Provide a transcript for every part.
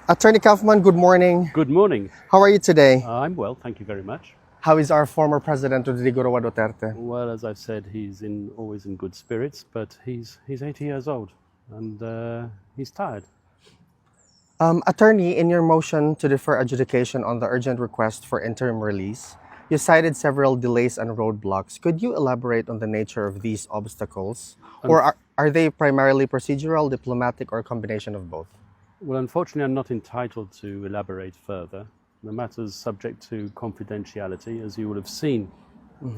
Attorney Kaufman, good morning. Good morning. How are you today? I'm well, thank you very much. How is our former President Rodrigo Duterte? Well, as I've said, he's always in good spirits, but he's 80 years old and he's tired. Attorney, in your motion to defer adjudication on the urgent request for interim release, you cited several delays and roadblocks. Could you elaborate on the nature of these obstacles? Or are they primarily procedural, diplomatic, or a combination of both? Well, unfortunately, I'm not entitled to elaborate further. The matter is subject to confidentiality, as you will have seen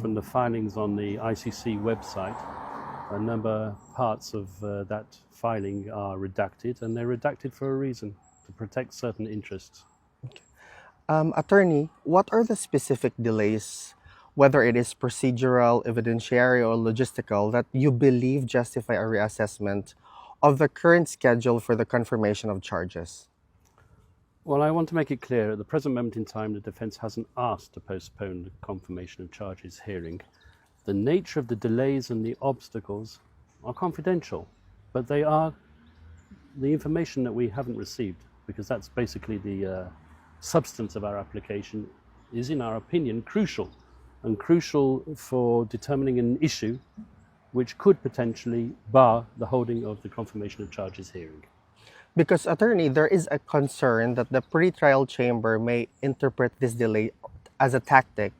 from the filings on the ICC website. A number of parts of that filing are redacted, and they're redacted for a reason, to protect certain interests. Attorney, what are the specific delays, whether it is procedural, evidentiary, or logistical, that you believe justify a reassessment of the current schedule for the confirmation of charges? Well, I want to make it clear, at the present moment in time, the defence hasn't asked to postpone the confirmation of charges hearing. The nature of the delays and the obstacles are confidential, but they are the information that we haven't received, because that's basically the substance of our application is, in our opinion, crucial for determining an issue which could potentially bar the holding of the confirmation of charges hearing. Because, Attorney, there is a concern that the pretrial chamber may interpret this delay as a tactic,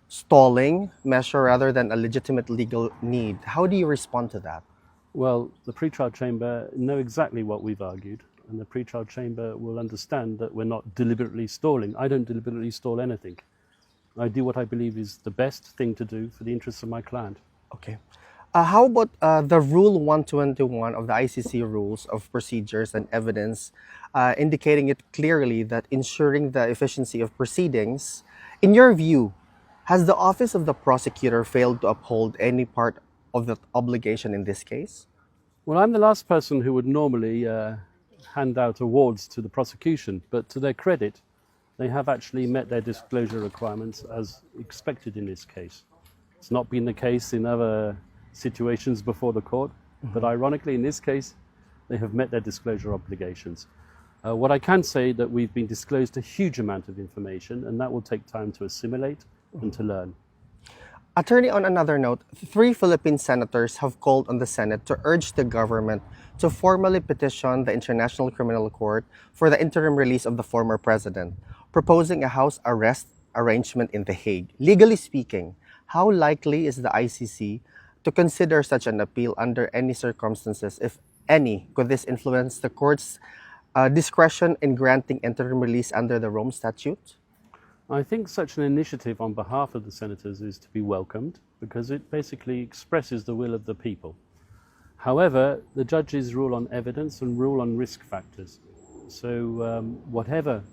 stalling measure rather than a legitimate legal need. How do you respond to that? Well, the pretrial chamber know exactly what we've argued, and the pretrial chamber will understand that we're not deliberately stalling. I don't deliberately stall anything. I do what I believe is the best thing to do for the interests of my client. Okay. How about the Rule 121 of the ICC Rules of Procedures and Evidence, indicating it clearly that ensuring the efficiency of proceedings, in your view, has the Office of the Prosecutor failed to uphold any part of that obligation in this case? Well, I'm the last person who would normally hand out awards to the prosecution, but to their credit, they have actually met their disclosure requirements as expected in this case. It's not been the case in other situations before the court, but ironically in this case they have met their disclosure obligations. What I can say that we've been disclosed a huge amount of information, and that will take time to assimilate and to learn. Attorney, on another note, 3 Philippine senators have called on the Senate to urge the government to formally petition the International Criminal Court for the interim release of the former president, proposing a house arrest arrangement in The Hague. Legally speaking, how likely is the ICC to consider such an appeal under any circumstances, if any? Could this influence the court's discretion in granting interim release under the Rome Statute? I think such an initiative on behalf of the senators is to be welcomed, because it basically expresses the will of the people. However, the judges rule on evidence and rule on risk factors. So whatever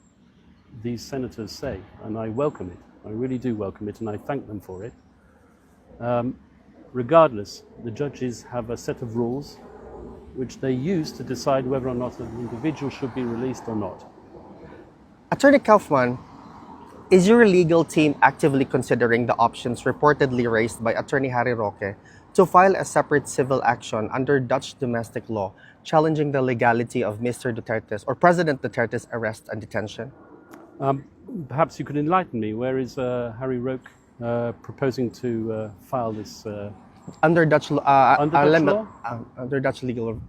these senators say, and I welcome it, I really do welcome it, and I thank them for it. Regardless, the judges have a set of rules which they use to decide whether or not an individual should be released or not. Attorney Kaufman, is your legal team actively considering the options reportedly raised by Attorney Harry Roque to file a separate civil action under Dutch domestic law challenging the legality of Mr. Duterte's or President Duterte's arrest and detention? Perhaps you could enlighten me. Where is Harry Roque proposing to file this? Under Dutch law? Under Dutch legal.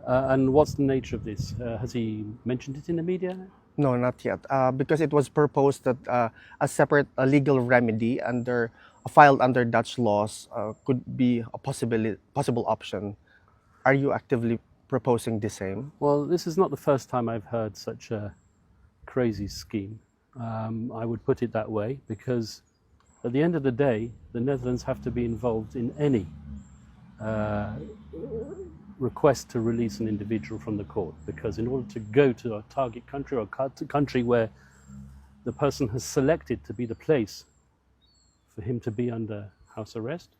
And what's the nature of this? Has he mentioned it in the media? No, not yet. Because it was proposed that a separate legal remedy filed under Dutch laws could be a possible option. Are you actively proposing the same? Well, this is not the first time I've heard such a crazy scheme. I would put it that way, because at the end of the day, the Netherlands have to be involved in any request to release an individual from the court, because in order to go to a target country or a country where the person has selected to be the place for him to be under house arrest,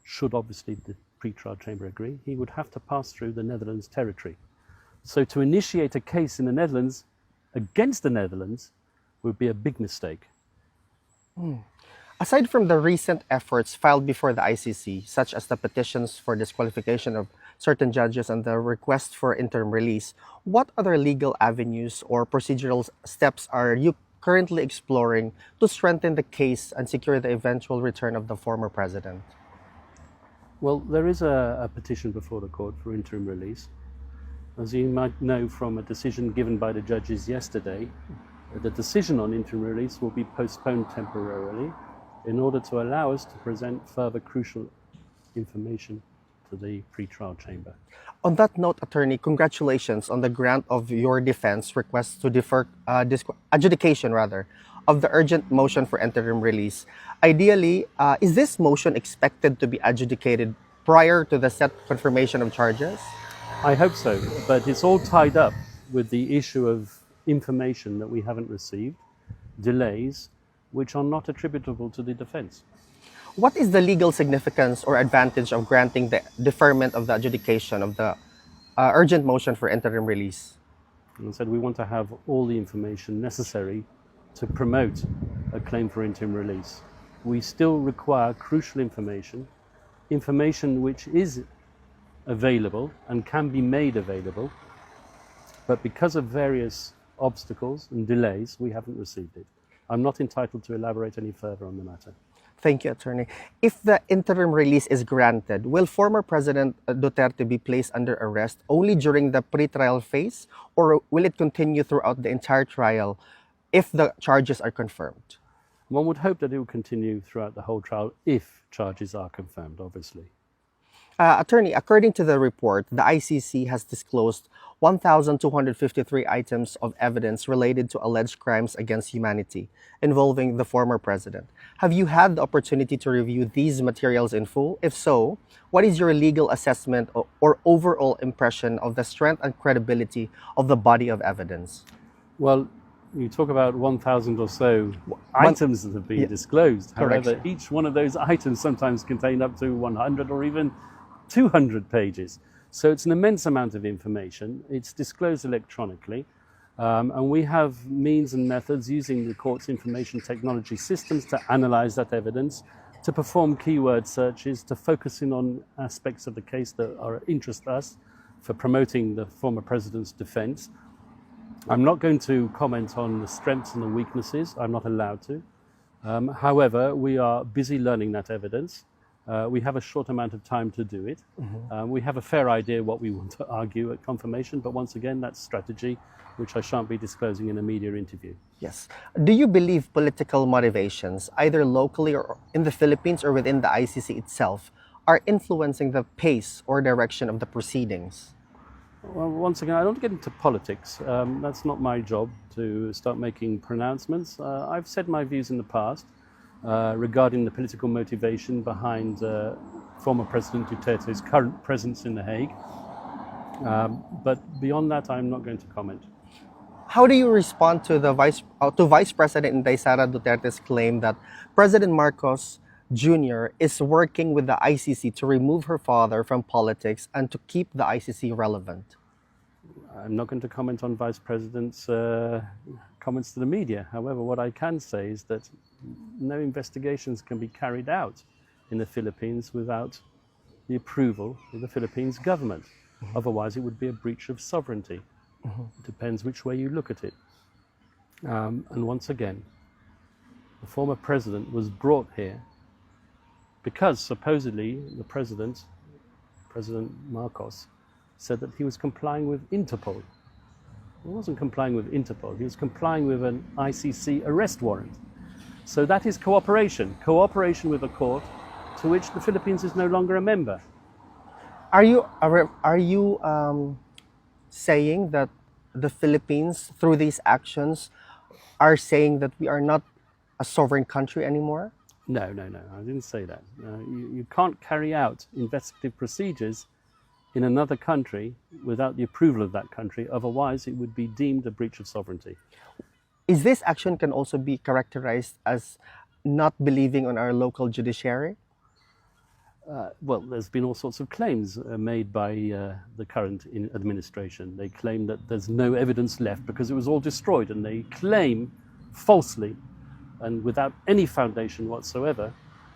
should obviously the pretrial chamber agree, he would have to pass through the Netherlands territory. So to initiate a case in the Netherlands against the Netherlands would be a big mistake. Aside from the recent efforts filed before the ICC, such as the petitions for disqualification of certain judges and the request for interim release, what other legal avenues or procedural steps are you currently exploring to strengthen the case and secure the eventual return of the former president? Well, there is a petition before the court for interim release. As you might know from a decision given by the judges yesterday, the decision on interim release will be postponed temporarily in order to allow us to present further crucial information to the pretrial chamber. On that note, attorney, congratulations on the grant of your defense request to defer adjudication of the urgent motion for interim release. Ideally, is this motion expected to be adjudicated prior to the set confirmation of charges? I hope so, but it's all tied up with the issue of information that we haven't received, delays, which are not attributable to the defense. What is the legal significance or advantage of granting the deferment of the adjudication of the urgent motion for interim release? And I said we want to have all the information necessary to promote a claim for interim release. We still require crucial information which is available and can be made available, but because of various obstacles and delays, we haven't received it. I'm not entitled to elaborate any further on the matter. Thank you, attorney. If the interim release is granted, will former President Duterte be placed under arrest only during the pretrial phase, or will it continue throughout the entire trial if the charges are confirmed? One would hope that it will continue throughout the whole trial if charges are confirmed, obviously. Attorney, according to the report, the ICC has disclosed 1,253 items of evidence related to alleged crimes against humanity involving the former president. Have you had the opportunity to review these materials in full? If so, what is your legal assessment or overall impression of the strength and credibility of the body of evidence? Well, you talk about 1,000 or so items that have been disclosed. Correct. However, each one of those items sometimes contain up to 100 or even 200 pages. So it's an immense amount of information. It's disclosed electronically. And we have means and methods using the court's information technology systems to analyze that evidence, to perform keyword searches, to focus in on aspects of the case that interest us for promoting the former president's defense. I'm not going to comment on the strengths and the weaknesses. I'm not allowed to. However, we are busy learning that evidence. We have a short amount of time to do it. We have a fair idea what we want to argue at confirmation, but once again, that's strategy, which I shan't be disclosing in a media interview. Yes. Do you believe political motivations, either locally or in the Philippines or within the ICC itself, are influencing the pace or direction of the proceedings? Well, once again, I don't get into politics. That's not my job to start making pronouncements. I've said my views in the past regarding the political motivation behind former President Duterte's current presence in The Hague. But beyond that, I'm not going to comment. How do you respond to the Vice President Inday Sara Duterte's claim that President Marcos Jr. is working with the ICC to remove her father from politics and to keep the ICC relevant? I'm not going to comment on Vice President's comments to the media. However, what I can say is that no investigations can be carried out in the Philippines without the approval of the Philippines government. Otherwise, it would be a breach of sovereignty. It depends which way you look at it. And once again, the former president was brought here because supposedly the President Marcos, said that he was complying with Interpol. He wasn't complying with Interpol, he was complying with an ICC arrest warrant. So that is cooperation with a court to which the Philippines is no longer a member. Are you saying that the Philippines, through these actions, are saying that we are not a sovereign country anymore? No, I didn't say that. You can't carry out investigative procedures in another country without the approval of that country. Otherwise, it would be deemed a breach of sovereignty. Is this action can also be characterized as not believing on our local judiciary? Well, there's been all sorts of claims made by the current administration. They claim that there's no evidence left because it was all destroyed, and they claim falsely and without any foundation whatsoever,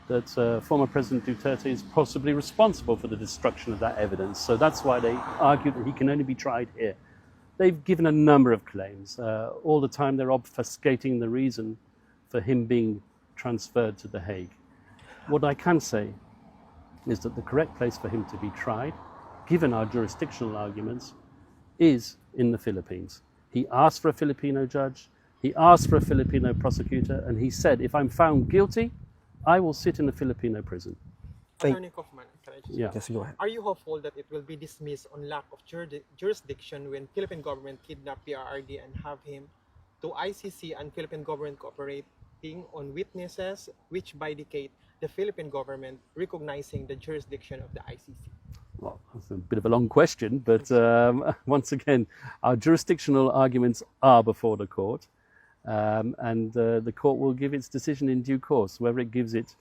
that former President Duterte is possibly responsible for the destruction of that evidence. So that's why they argue that he can only be tried here. They've given a number of claims. All the time they're obfuscating the reason for him being transferred to The Hague. What I can say is that the correct place for him to be tried, given our jurisdictional arguments, is in the Philippines. He asked for a Filipino judge, he asked for a Filipino prosecutor, and he said, if I'm found guilty, I will sit in a Filipino prison. Attorney Kaufman, can I just Yes, go ahead. Are you hopeful that it will be dismissed on lack of jurisdiction when Philippine government kidnap PRRD and have him to ICC and Philippine government cooperating on witnesses which vindicate the Philippine government recognizing the jurisdiction of the ICC? Well, that's a bit of a long question, but once again, our jurisdictional arguments are before the court, and the court will give its decision in due course. Whether it gives it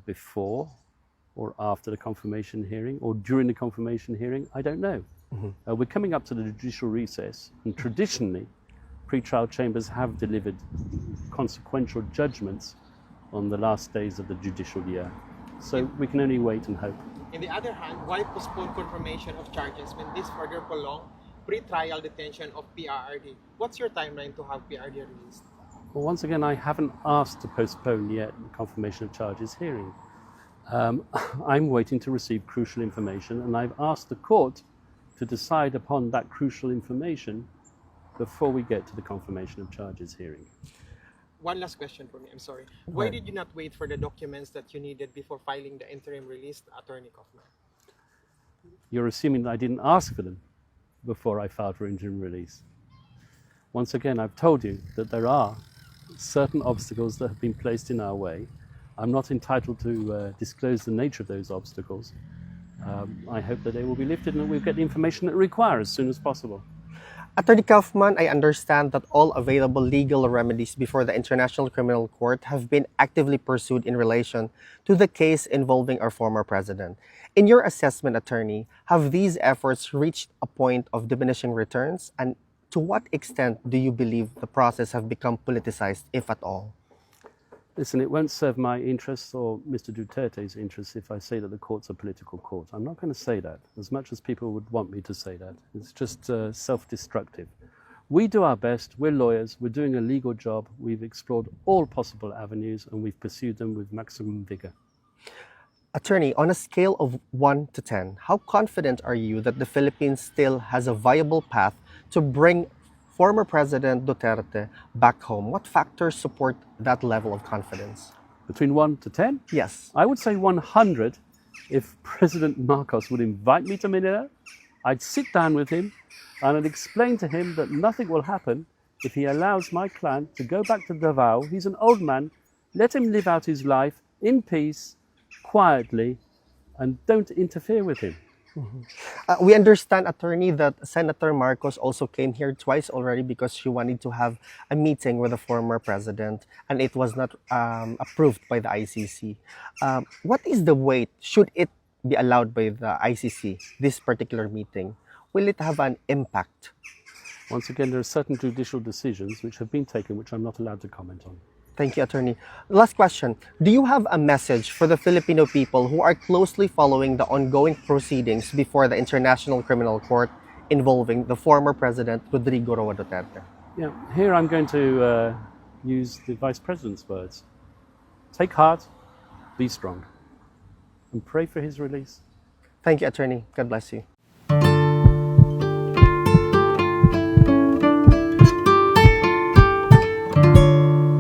before or after the confirmation hearing or during the confirmation hearing, I don't know. We're coming up to the judicial recess, and traditionally, pretrial chambers have delivered consequential judgments on the last days of the judicial year. So we can only wait and hope. On the other hand, why postpone confirmation of charges when this further prolong pre-trial detention of PRRD? What's your timeline to have PRRD released? Well, once again, I haven't asked to postpone yet the confirmation of charges hearing. I'm waiting to receive crucial information, and I've asked the court to decide upon that crucial information before we get to the confirmation of charges hearing. One last question for me, I'm sorry. Why did you not wait for the documents that you needed before filing the interim release, Attorney Kaufman? You're assuming that I didn't ask for them before I filed for interim release. Once again, I've told you that there are certain obstacles that have been placed in our way. I'm not entitled to disclose the nature of those obstacles. I hope that they will be lifted and that we'll get the information that we require as soon as possible. Attorney Kaufman, I understand that all available legal remedies before the International Criminal Court have been actively pursued in relation to the case involving our former president. In your assessment, attorney, have these efforts reached a point of diminishing returns? And to what extent do you believe the process have become politicized, if at all? Listen, it won't serve my interests or Mr. Duterte's interests if I say that the court's a political court. I'm not going to say that, as much as people would want me to say that. It's just self-destructive. We do our best. We're lawyers. We're doing a legal job. We've explored all possible avenues, and we've pursued them with maximum vigor. Attorney, on a scale of 1 to 10, how confident are you that the Philippines still has a viable path to bring former President Duterte back home? What factors support that level of confidence? Between 1 to 10? Yes. I would say 100 if President Marcos would invite me to Manila. I'd sit down with him and I'd explain to him that nothing will happen if he allows my client to go back to Davao. He's an old man. Let him live out his life in peace, quietly, and don't interfere with him. We understand, attorney, that Senator Marcos also came here twice already because she wanted to have a meeting with the former president, and it was not approved by the ICC. What is the weight? Should it be allowed by the ICC, this particular meeting? Will it have an impact? Once again, there are certain judicial decisions which have been taken which I'm not allowed to comment on. Thank you, attorney. Last question. Do you have a message for the Filipino people who are closely following the ongoing proceedings before the International Criminal Court involving the former President Rodrigo Roa Duterte? Yeah, here I'm going to use the Vice President's words. Take heart, be strong, and pray for his release. Thank you, attorney. God bless you.